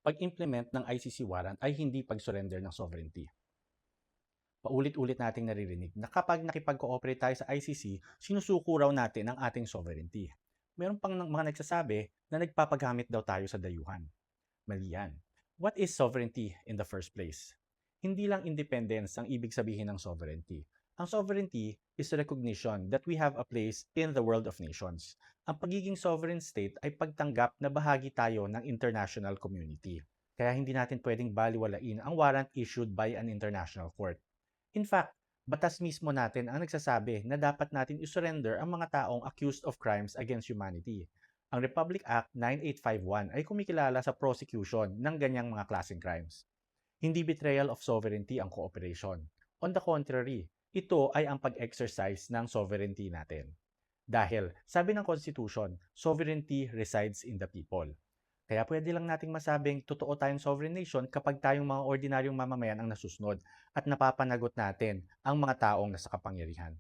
pag-implement ng ICC warrant ay hindi pag-surrender ng sovereignty. Paulit-ulit nating naririnig na kapag nakipag-cooperate tayo sa ICC, sinusuko raw natin ang ating sovereignty. Meron pang mga nagsasabi na nagpapagamit daw tayo sa dayuhan. Mali yan. What is sovereignty in the first place? Hindi lang independence ang ibig sabihin ng sovereignty. Ang sovereignty is recognition that we have a place in the world of nations. Ang pagiging sovereign state ay pagtanggap na bahagi tayo ng international community. Kaya hindi natin pwedeng baliwalain ang warrant issued by an international court. In fact, batas mismo natin ang nagsasabi na dapat natin isurrender ang mga taong accused of crimes against humanity. Ang Republic Act 9851 ay kumikilala sa prosecution ng ganyang mga klaseng crimes. Hindi betrayal of sovereignty ang cooperation. On the contrary, ito ay ang pag-exercise ng sovereignty natin. Dahil, sabi ng Constitution, sovereignty resides in the people. Kaya pwede lang nating masabing totoo tayong sovereign nation kapag tayong mga ordinaryong mamamayan ang nasusunod at napapanagot natin ang mga taong nasa kapangyarihan.